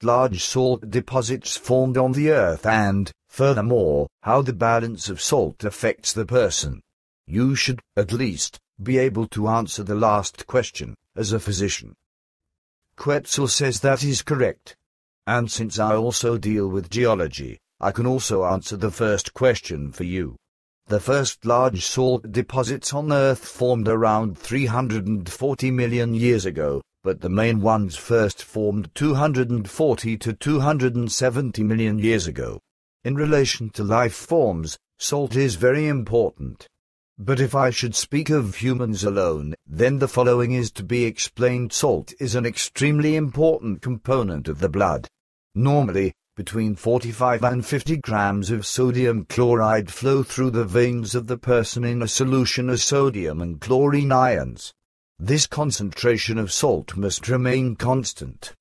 first large salt deposits formed on the Earth and, furthermore, how the balance of salt affects the person. You should, at least, be able to answer the last question, as a physician. Quetzal says that is correct. And since I also deal with geology, I can also answer the first question for you. The first large salt deposits on Earth formed around 340 million years ago, but the main ones first formed 240 to 270 million years ago. In relation to life forms, salt is very important. But if I should speak of humans alone, then the following is to be explained. Salt is an extremely important component of the blood. Normally, between 45 and 50 grams of sodium chloride flow through the veins of the person in a solution of sodium and chlorine ions. This concentration of salt must remain constant.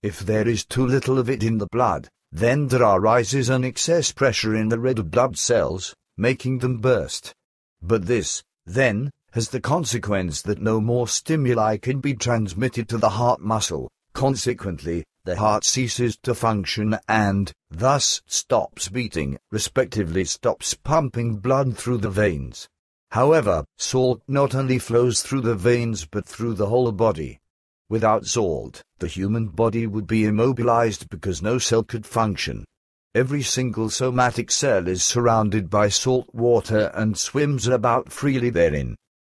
If there is too little of it in the blood, then there arises an excess pressure in the red blood cells, making them burst. But this, then, has the consequence that no more stimuli can be transmitted to the heart muscle. Consequently, the heart ceases to function and, thus, stops beating, respectively stops pumping blood through the veins. However, salt not only flows through the veins but through the whole body. Without salt, the human body would be immobilized because no cell could function. Every single somatic cell is surrounded by salt water and swims about freely therein.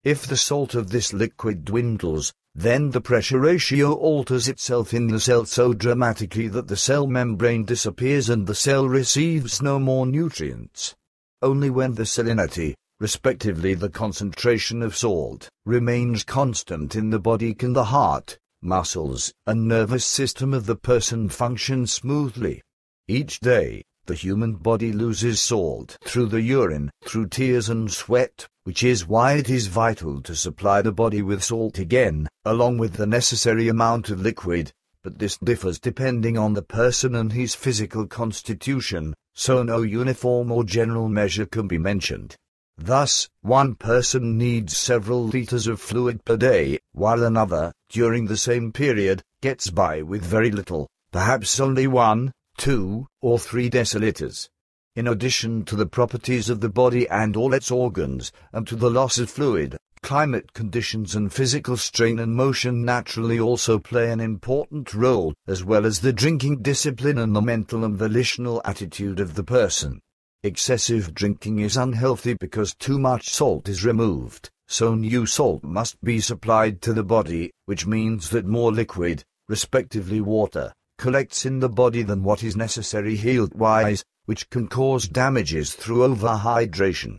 If the salt of this liquid dwindles, then the pressure ratio alters itself in the cell so dramatically that the cell membrane disappears and the cell receives no more nutrients. Only when the salinity, respectively the concentration of salt, remains constant in the body can the heart, muscles, and nervous system of the person function smoothly. Each day, the human body loses salt through the urine, through tears and sweat, which is why it is vital to supply the body with salt again, along with the necessary amount of liquid, but this differs depending on the person and his physical constitution, so no uniform or general measure can be mentioned. Thus, one person needs several liters of fluid per day, while another, during the same period, gets by with very little, perhaps only 1, 2, or 3 deciliters. In addition to the properties of the body and all its organs, and to the loss of fluid, climate conditions and physical strain and motion naturally also play an important role, as well as the drinking discipline and the mental and volitional attitude of the person. Excessive drinking is unhealthy because too much salt is removed, so new salt must be supplied to the body, which means that more liquid, respectively water, collects in the body than what is necessary health-wise, which can cause damages through overhydration.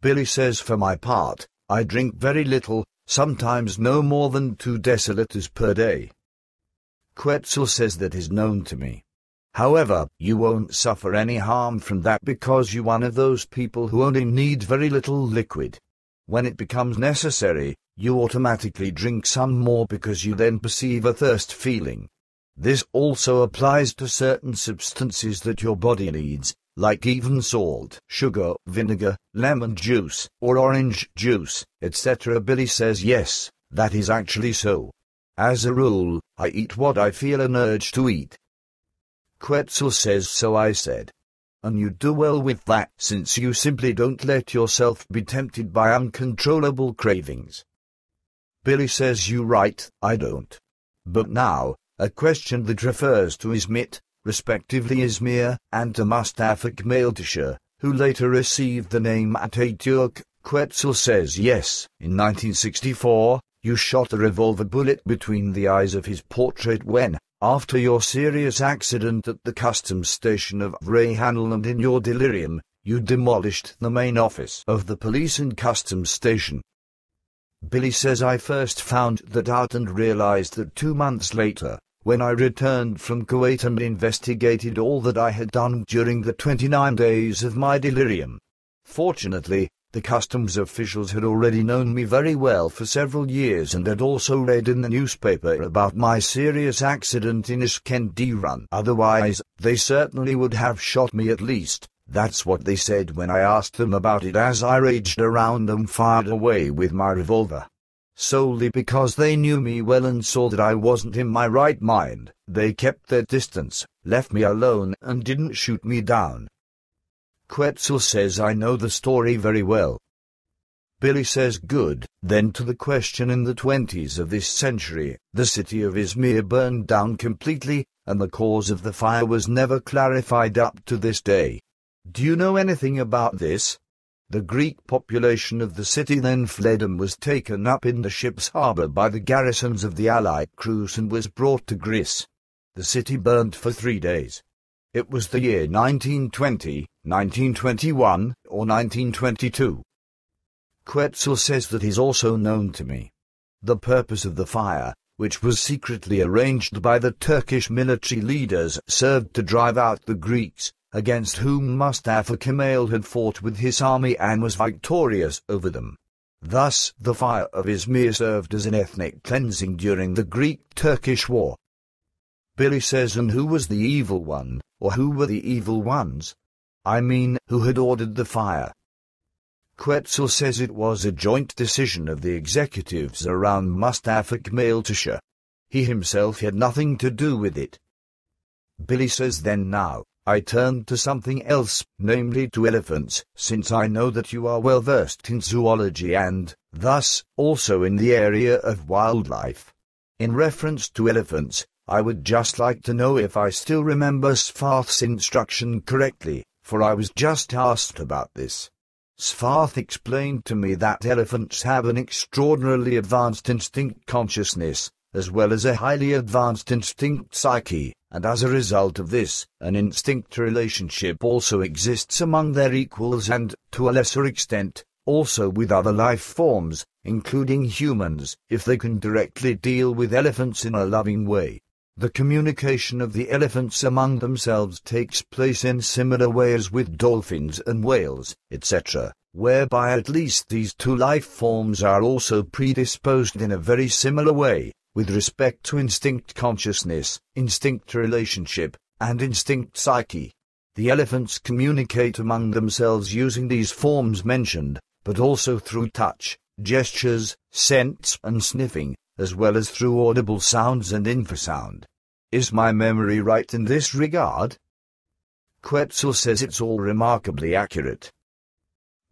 Billy says, for my part, I drink very little, sometimes no more than 2 deciliters per day. Quetzal says that is known to me. However, you won't suffer any harm from that because you're one of those people who only need very little liquid. When it becomes necessary, you automatically drink some more because you then perceive a thirst feeling. This also applies to certain substances that your body needs, like even salt, sugar, vinegar, lemon juice, or orange juice, etc. Billy says yes, that is actually so. As a rule, I eat what I feel an urge to eat. Quetzal says so I said. And you do well with that since you simply don't let yourself be tempted by uncontrollable cravings. Billy says you're right, I don't. But now, a question that refers to Izmir, respectively Izmir, and to Mustafa Kemal Tascha, who later received the name Atatürk. Quetzal says yes, in 1964, you shot a revolver bullet between the eyes of his portrait when, after your serious accident at the customs station of Reyhanel and in your delirium, you demolished the main office of the police and customs station. Billy says I first found that out and realized that 2 months later, when I returned from Kuwait and investigated all that I had done during the 29 days of my delirium. Fortunately, the customs officials had already known me very well for several years and had also read in the newspaper about my serious accident in Iskenderun. Otherwise, they certainly would have shot me at least. That's what they said when I asked them about it as I raged around and fired away with my revolver. Solely because they knew me well and saw that I wasn't in my right mind, they kept their distance, left me alone and didn't shoot me down. Quetzal says I know the story very well. Billy says good. Then to the question, in the 20s of this century, the city of Izmir burned down completely, and the cause of the fire was never clarified up to this day. Do you know anything about this? The Greek population of the city then fled and was taken up in the ship's harbor by the garrisons of the Allied crews and was brought to Greece. The city burned for 3 days. It was the year 1920, 1921, or 1922. Quetzal says that is also known to me. The purpose of the fire, which was secretly arranged by the Turkish military leaders, served to drive out the Greeks, against whom Mustafa Kemal had fought with his army and was victorious over them. Thus, the fire of Izmir served as an ethnic cleansing during the Greek-Turkish War. Billy says, and who was the evil one, or who were the evil ones? I mean, who had ordered the fire? Quetzal says it was a joint decision of the executives around Mustafa Kemal Tascha. He himself had nothing to do with it. Billy says, then now, I turn to something else, namely to elephants, since I know that you are well versed in zoology and, thus, also in the area of wildlife. In reference to elephants, I would just like to know if I still remember Svarth's instruction correctly, for I was just asked about this. Svarth explained to me that elephants have an extraordinarily advanced instinct consciousness, as well as a highly advanced instinct psyche, and as a result of this, an instinct relationship also exists among their equals and, to a lesser extent, also with other life forms, including humans, if they can directly deal with elephants in a loving way. The communication of the elephants among themselves takes place in similar ways with dolphins and whales, etc., whereby at least these two life forms are also predisposed in a very similar way, with respect to instinct consciousness, instinct relationship, and instinct psyche. The elephants communicate among themselves using these forms mentioned, but also through touch, gestures, scents and sniffing, as well as through audible sounds and infrasound. Is my memory right in this regard? Quetzal says it's all remarkably accurate.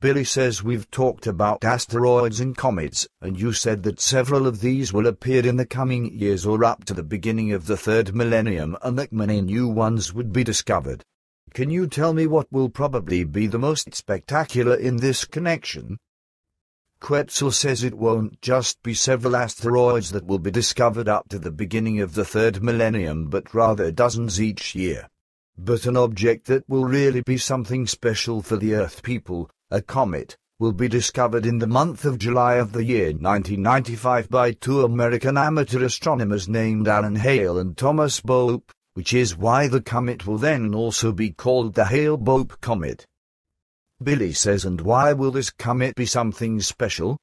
Billy says we've talked about asteroids and comets, and you said that several of these will appear in the coming years or up to the beginning of the third millennium, and that many new ones would be discovered. Can you tell me what will probably be the most spectacular in this connection? Quetzal says it won't just be several asteroids that will be discovered up to the beginning of the third millennium, but rather dozens each year. But an object that will really be something special for the Earth people, a comet, will be discovered in the month of July of the year 1995 by two American amateur astronomers named Alan Hale and Thomas Bope, which is why the comet will then also be called the Hale-Bope comet. Billy says, and why will this comet be something special?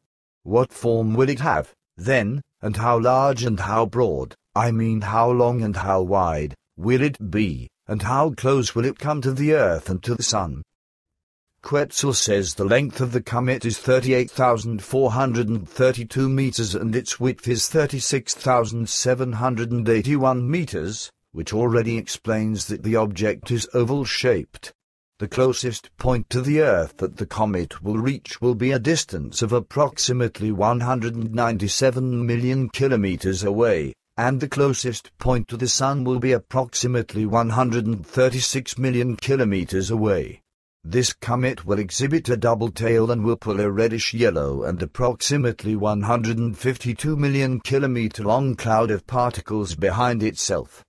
What form will it have, then, and how large and how broad, I mean how long and how wide, will it be, and how close will it come to the Earth and to the Sun? Quetzal says the length of the comet is 38,432 meters and its width is 36,781 meters, which already explains that the object is oval-shaped. The closest point to the Earth that the comet will reach will be a distance of approximately 197 million kilometers away, and the closest point to the Sun will be approximately 136 million kilometers away. This comet will exhibit a double tail and will pull a reddish-yellow and approximately 152 million kilometer long cloud of particles behind itself.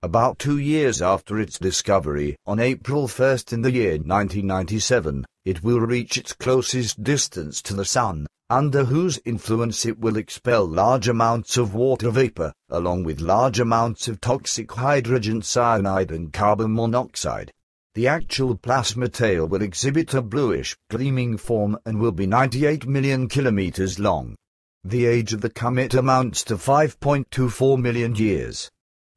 About 2 years after its discovery, on April 1 in the year 1997, it will reach its closest distance to the Sun, under whose influence it will expel large amounts of water vapor, along with large amounts of toxic hydrogen cyanide and carbon monoxide. The actual plasma tail will exhibit a bluish, gleaming form and will be 98 million kilometers long. The age of the comet amounts to 5.24 million years.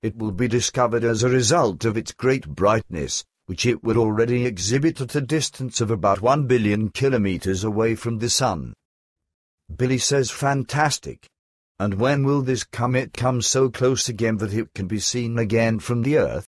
It will be discovered as a result of its great brightness, which it would already exhibit at a distance of about 1 billion kilometers away from the Sun. Billy says fantastic. And when will this comet come so close again that it can be seen again from the Earth?